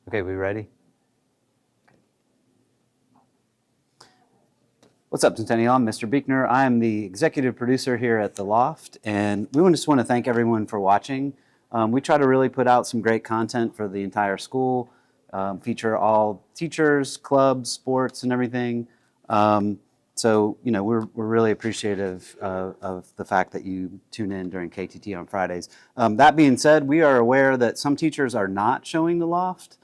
Okay, we ready? What's up, Centennial? I'm Mr. Beekner. I'm the executive producer here at The Loft, and we just want to thank everyone for watching. We try to really put out some great content for the entire school, feature all teachers, clubs, sports, and everything. So, we're really appreciative of the fact that you tune in during KTT on Fridays. That being said, we are aware that some teachers are not showing The Loft,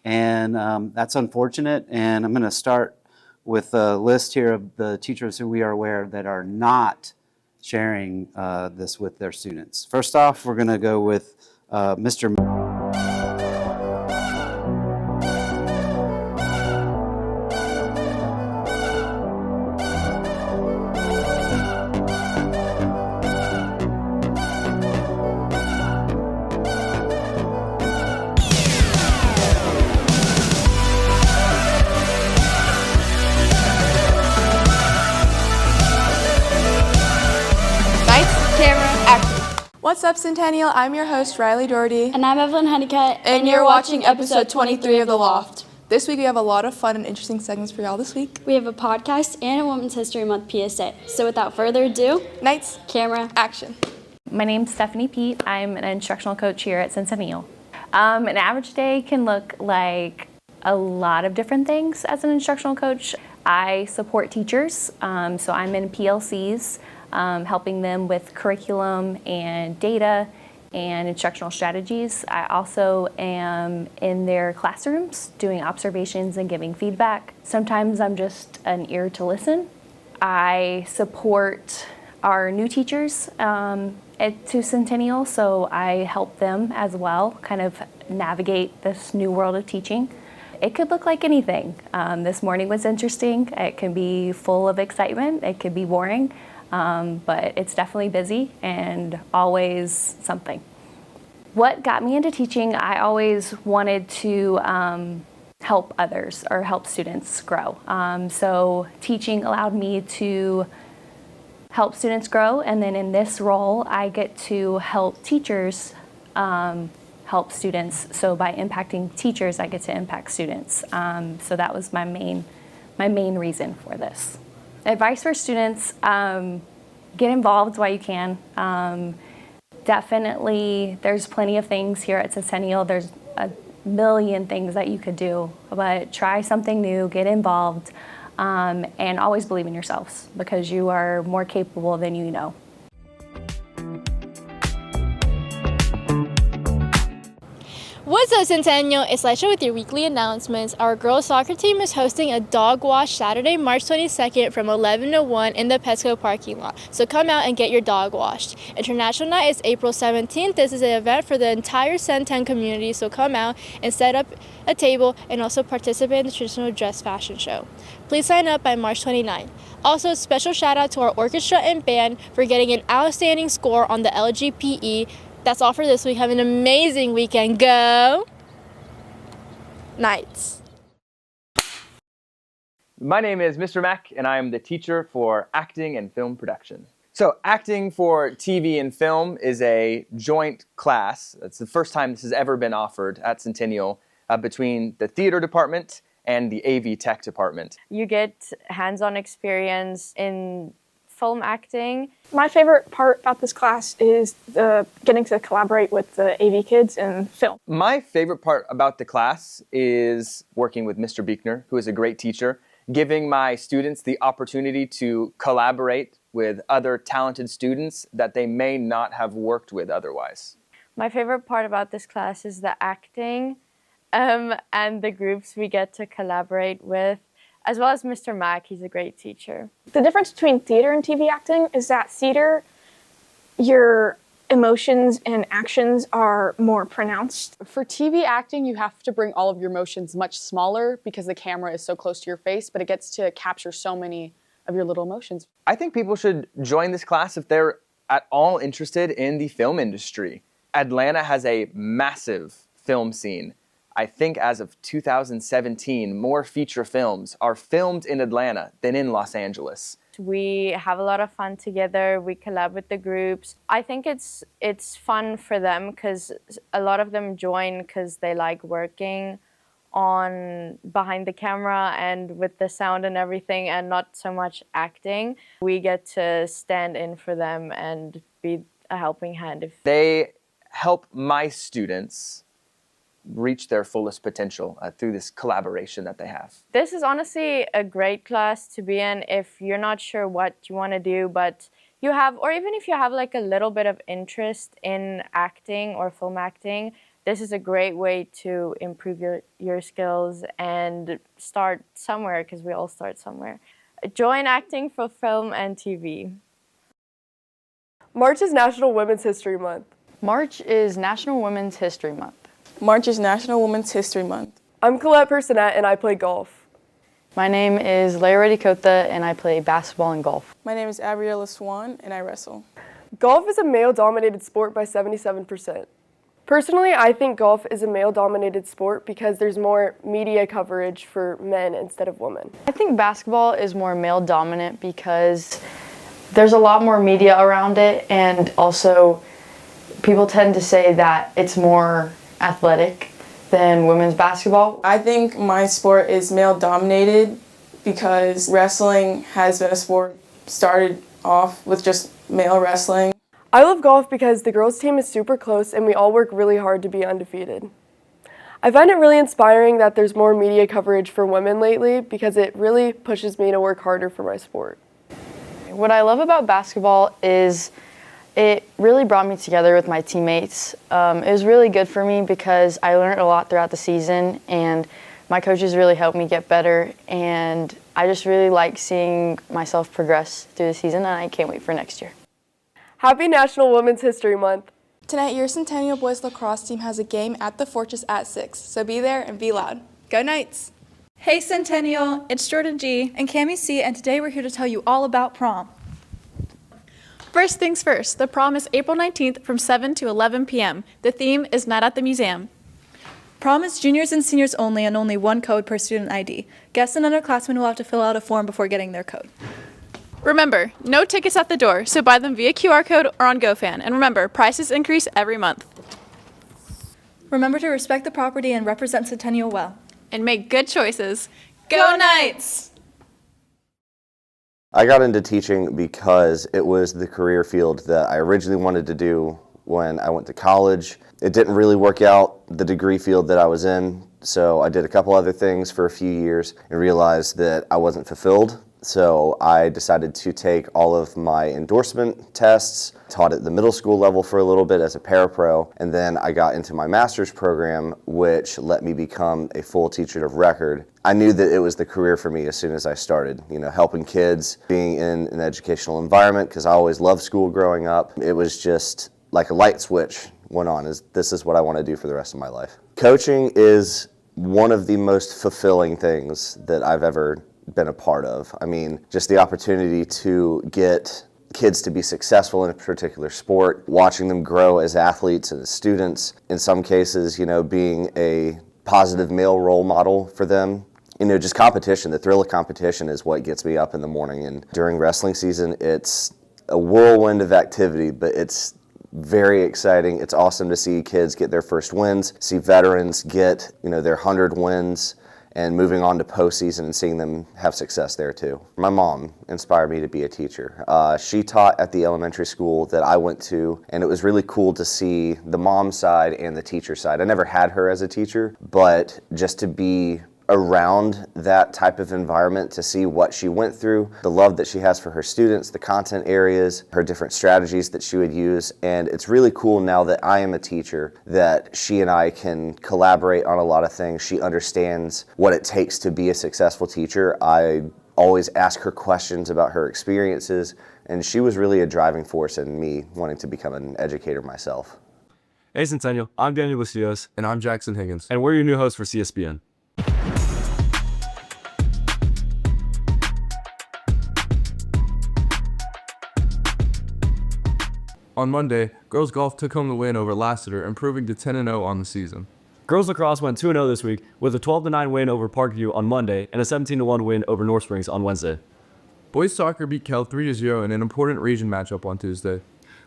and that's unfortunate. And I'm going to start with a list here of the teachers who we are aware that are not sharing this with their students. First off, we're going to go with Mr. What's up, Centennial? I'm your host, Riley Doherty. And I'm Evelyn Honeycutt. And you're watching episode 23 of The Loft. This week we have a lot of fun and interesting segments for y'all this week. We have a podcast and a Women's History Month PSA. So without further ado, lights, camera, action. My name's Stephanie Pete. I'm an instructional coach here at Centennial. An average day can look like a lot of different things as an instructional coach. I support teachers, so I'm in PLCs, helping them with curriculum and data and instructional strategies. I also am in their classrooms doing observations and giving feedback. Sometimes I'm just an ear to listen. I support our new teachers to Centennial, so I help them as well kind of navigate this new world of teaching. It could look like anything. This morning was interesting. It can be full of excitement. It could be boring. But it's definitely busy and always something. What got me into teaching, I always wanted to help others or help students grow. So teaching allowed me to help students grow, and then in this role, I get to help teachers help students. So by impacting teachers, I get to impact students. So that was my main reason for this. Advice for students, get involved while you can. Definitely, there's plenty of things here at Centennial. There's a million things that you could do, but try something new, get involved, and always believe in yourselves because you are more capable than you know. What's up, Centennial? It's Laisha with your weekly announcements. Our girls soccer team is hosting a dog wash Saturday, March 22nd from 11 to 1 in the Petco parking lot. So come out and get your dog washed. International Night is April 17th. This is an event for the entire Centen community, so come out and set up a table and also participate in the traditional dress fashion show. Please sign up by March 29th. Also, special shout out to our orchestra and band for getting an outstanding score on the LGPE. That's all for this week. Have an amazing weekend. Go Knights. My name is Mr. Mack, and I am the teacher for acting and film production. So acting for TV and film is a joint class. It's the first time this has ever been offered at Centennial between the theater department and the AV tech department. You get hands-on experience in film acting. My favorite part about this class is getting to collaborate with the AV kids in film. My favorite part about the class is working with Mr. Beekner, who is a great teacher, giving my students the opportunity to collaborate with other talented students that they may not have worked with otherwise. My favorite part about this class is the acting and the groups we get to collaborate with, as well as Mr. Mack. He's a great teacher. The difference between theater and TV acting is that theater, your emotions and actions are more pronounced. For TV acting, you have to bring all of your emotions much smaller because the camera is so close to your face, but it gets to capture so many of your little emotions. I think people should join this class if they're at all interested in the film industry. Atlanta has a massive film scene. I think as of 2017, more feature films are filmed in Atlanta than in Los Angeles. We have a lot of fun together. We collab with the groups. I think it's fun for them because a lot of them join because they like working on behind the camera and with the sound and everything, and not so much acting. We get to stand in for them and be a helping hand. They help my students reach their fullest potential through this collaboration that they have. This is honestly a great class to be in if you're not sure what you want to do, but you have, or even if you have like a little bit of interest in acting or film acting, this is a great way to improve your skills and start somewhere, because we all start somewhere. Join acting for film and TV. March is National Women's History Month. March is National Women's History Month. March is National Women's History Month. I'm Colette Personette and I play golf. My name is Leia Reddy-Kota and I play basketball and golf. My name is Abriella Swan and I wrestle. Golf is a male-dominated sport by 77%. Personally, I think golf is a male-dominated sport because there's more media coverage for men instead of women. I think basketball is more male-dominant because there's a lot more media around it, and also people tend to say that it's more athletic than women's basketball. I think my sport is male dominated because wrestling has been a sport started off with just male wrestling. I love golf because the girls' team is super close and we all work really hard to be undefeated. I find it really inspiring that there's more media coverage for women lately because it really pushes me to work harder for my sport. What I love about basketball is it really brought me together with my teammates. It was really good for me because I learned a lot throughout the season, and my coaches really helped me get better, and I just really like seeing myself progress through the season, and I can't wait for next year. Happy National Women's History Month. Tonight, your Centennial Boys lacrosse team has a game at the Fortress at 6, so be there and be loud. Go Knights! Hey Centennial, it's Jordan G. and Cami C, and today we're here to tell you all about prom. First things first, the prom is April 19th from 7 to 11 p.m. The theme is Met at the Museum. Prom is juniors and seniors only, and only one code per student ID. Guests and underclassmen will have to fill out a form before getting their code. Remember, no tickets at the door, so buy them via QR code or on GoFan. And remember, prices increase every month. Remember to respect the property and represent Centennial well. And make good choices. Go Knights! I got into teaching because it was the career field that I originally wanted to do when I went to college. It didn't really work out, the degree field that I was in, so I did a couple other things for a few years and realized that I wasn't fulfilled. So I decided to take all of my endorsement tests, taught at the middle school level for a little bit as a parapro, and then I got into my master's program, which let me become a full teacher of record. I knew that it was the career for me as soon as I started, helping kids, being in an educational environment, because I always loved school growing up. It was just like a light switch went on, this is what I want to do for the rest of my life. Coaching is one of the most fulfilling things that I've ever been a part of. I mean, just the opportunity to get kids to be successful in a particular sport, watching them grow as athletes and as students, in some cases, being a positive male role model for them. Just competition, the thrill of competition is what gets me up in the morning. And during wrestling season, it's a whirlwind of activity, but it's very exciting. It's awesome to see kids get their first wins, see veterans get, their 100 wins, and moving on to postseason and seeing them have success there too. My mom inspired me to be a teacher. She taught at the elementary school that I went to, and it was really cool to see the mom side and the teacher side. I never had her as a teacher, but just to be around that type of environment, to see what she went through, the love that she has for her students, the content areas, her different strategies that she would use. And it's really cool now that I am a teacher that she and I can collaborate on a lot of things. She understands what it takes to be a successful teacher. I always ask her questions about her experiences, and she was really a driving force in me wanting to become an educator myself. Hey Centennial, I'm Daniel Lucios. And I'm Jackson Higgins. And we're your new hosts for CSBN. On Monday, girls golf took home the win over Lassiter, improving to 10-0 on the season. Girls lacrosse went 2-0 this week with a 12-9 win over Parkview on Monday and a 17-1 win over North Springs on Wednesday. Boys soccer beat Kell 3-0 in an important region matchup on Tuesday.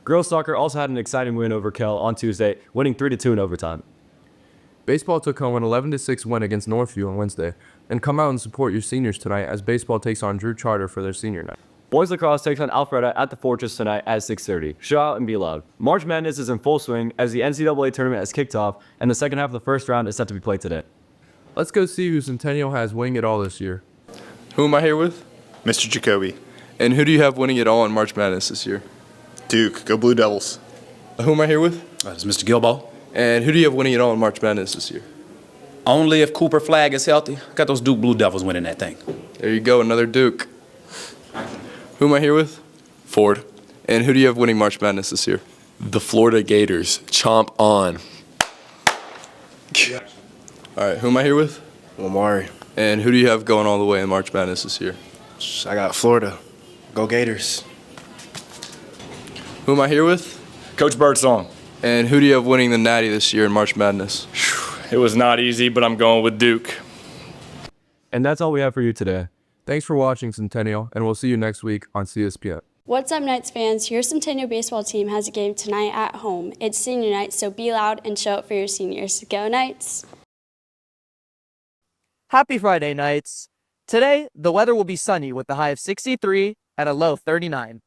Girls soccer also had an exciting win over Kell on Tuesday, winning 3-2 in overtime. Baseball took home an 11-6 win against Northview on Wednesday. And come out and support your seniors tonight as baseball takes on Drew Charter for their senior night. Boys lacrosse takes on Alpharetta at the Fortress tonight at 6:30. Show out and be loud. March Madness is in full swing as the NCAA tournament has kicked off, and the second half of the first round is set to be played today. Let's go see who Centennial has winning it all this year. Who am I here with? Mr. Jacoby. And who do you have winning it all in March Madness this year? Duke. Go Blue Devils. Who am I here with? It's Mr. Gilbo. And who do you have winning it all in March Madness this year? Only if Cooper Flag is healthy. Got those Duke Blue Devils winning that thing. There you go, another Duke. Who am I here with? Ford. And who do you have winning March Madness this year? The Florida Gators. Chomp on. All right, who am I here with? Lamari. And who do you have going all the way in March Madness this year? I got Florida. Go Gators. Who am I here with? Coach Birdsong. And who do you have winning the Natty this year in March Madness? It was not easy, but I'm going with Duke. And that's all we have for you today. Thanks for watching, Centennial, and we'll see you next week on CSPN. What's up, Knights fans? Your Centennial baseball team has a game tonight at home. It's senior night, so be loud and show up for your seniors. Go Knights! Happy Friday, Knights. Today, the weather will be sunny with a high of 63 and a low of 39.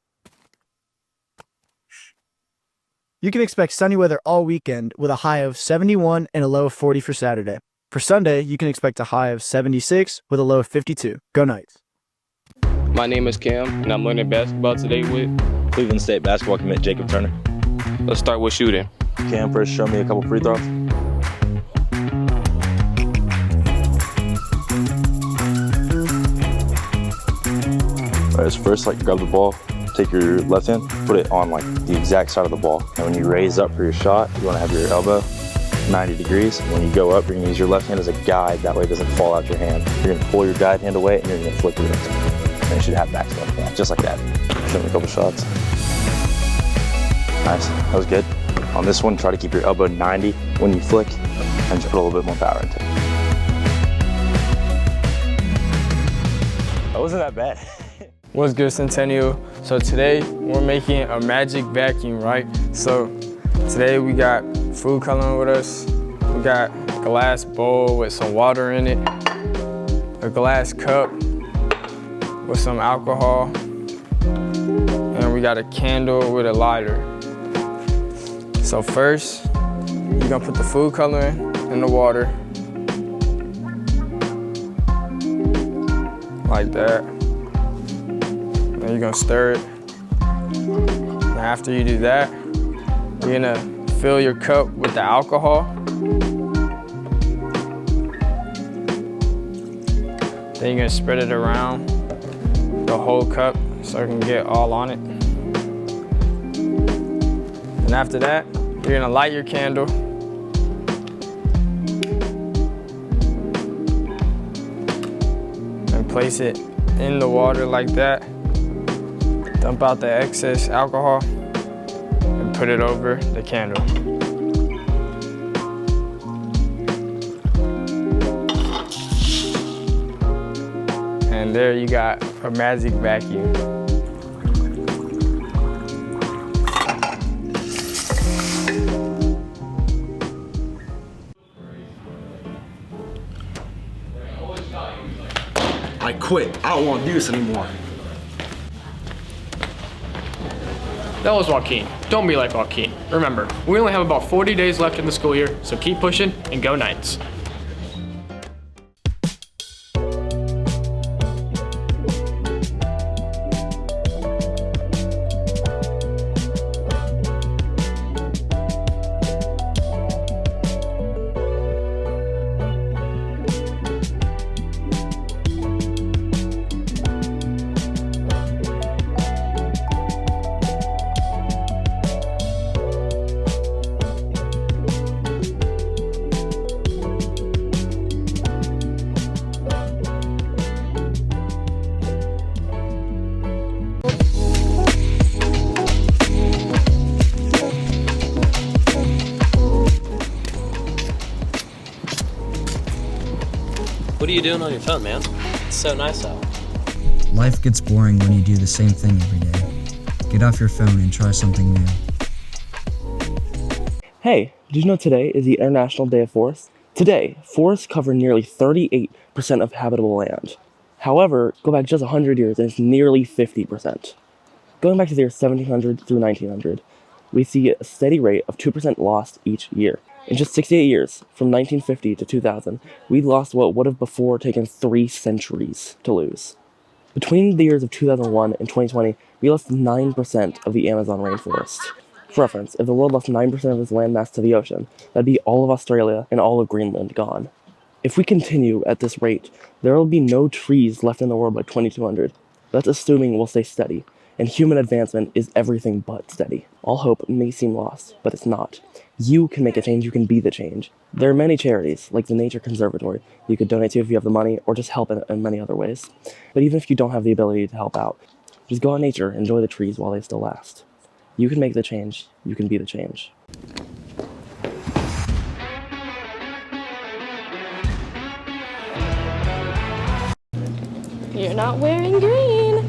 You can expect sunny weather all weekend with a high of 71 and a low of 40 for Saturday. For Sunday, you can expect a high of 76 with a low of 52. Go Knights. My name is Cam, and I'm learning basketball today with Cleveland State basketball commit Jacob Turner. Let's start with shooting. Cam, first show me a couple free throws. All right, so first, grab the ball, take your left hand, put it on the exact side of the ball. And when you raise up for your shot, you want to have your elbow 90 degrees. And when you go up, you're going to use your left hand as a guide. That way it doesn't fall out your hand. You're going to pull your guide hand away, and you're going to flip your wrist. And you should have backspin like that, just like that. Show me a couple shots. Nice, that was good. On this one, try to keep your elbow 90 when you flick, and just put a little bit more power into it. That wasn't that bad. What's good, Centennial? So today we're making a magic vacuum, right? So today we got food coloring with us. We got a glass bowl with some water in it, a glass cup with some alcohol, and we got a candle with a lighter. So first, you're gonna put the food coloring in the water, like that. Then you're gonna stir it. And after you do that, you're gonna fill your cup with the alcohol. Then you're gonna spread it around the whole cup so it can get all on it. And after that, you're gonna light your candle. And place it in the water like that. Dump out the excess alcohol and put it over the candle. And there you got a magic vacuum. I quit. I don't want to do this anymore. That was Joaquin. Don't be like Joaquin. Remember, we only have about 40 days left in the school year, so keep pushing and go Knights. What are you doing on your phone, man? It's so nice out. Life gets boring when you do the same thing every day. Get off your phone and try something new. Hey, did you know today is the International Day of Forests? Today, forests cover nearly 38% of habitable land. However, go back just 100 years and it's nearly 50%. Going back to the year 1700 through 1900, we see a steady rate of 2% lost each year. In just 68 years, from 1950 to 2000, we lost what would have before taken 3 centuries to lose. Between the years of 2001 and 2020, we lost 9% of the Amazon rainforest. For reference, if the world lost 9% of its landmass to the ocean, that'd be all of Australia and all of Greenland gone. If we continue at this rate, there will be no trees left in the world by 2200. That's assuming we'll stay steady, and human advancement is everything but steady. All hope may seem lost, but it's not. You can make a change, you can be the change. There are many charities, like the Nature Conservatory, you could donate to if you have the money, or just help in many other ways. But even if you don't have the ability to help out, just go out in nature, enjoy the trees while they still last. You can make the change, you can be the change. You're not wearing green.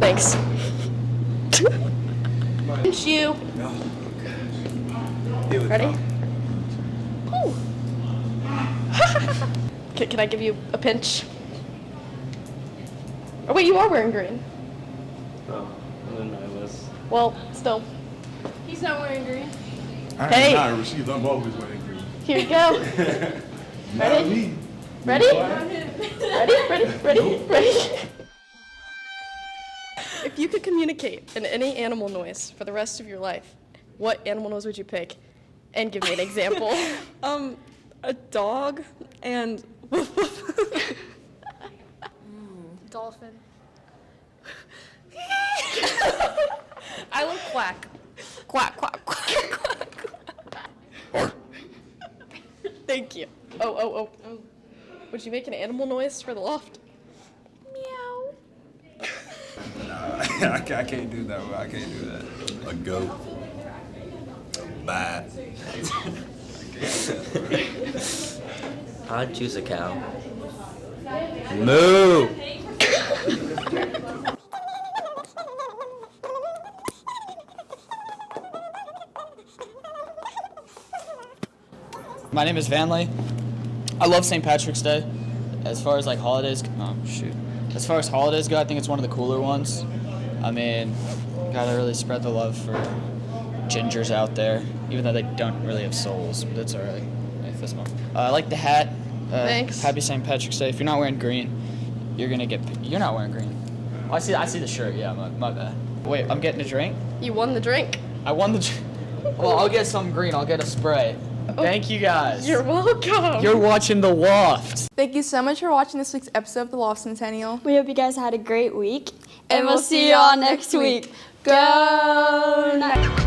Thanks. Pinch you. Ready? Ooh. Can I give you a pinch? Oh wait, you are wearing green. Oh, I didn't know I was. Well, still. He's not wearing green. Hey. I'm always wearing green. Here you go. Ready? Ready? Ready? If you could communicate in any animal noise for the rest of your life, what animal noise would you pick? And give me an example. A dog and Dolphin. I love quack. Quack, quack, quack, quack. Thank you. Oh. Would you make an animal noise for the loft? Meow. I can't do that. I can't do that. A goat. A bat. I'd choose a cow. Moo! My name is Vanley. I love St. Patrick's Day. As far as like holidays, As far as holidays go, I think it's one of the cooler ones. I mean, gotta really spread the love for gingers out there, even though they don't really have souls, but that's all right. Hey, fist bump. I like the hat. Thanks. Happy St. Patrick's Day. If you're not wearing green, you're not wearing green. Oh, I see the shirt. Yeah, my bad. Wait, I'm getting a drink? You won the drink. I won the drink. Well, I'll get some green. I'll get a spray. Thank you guys. You're welcome. You're watching The Loft. Thank you so much for watching this week's episode of The Loft Centennial. We hope you guys had a great week, and we'll see you all next week. Go Knights!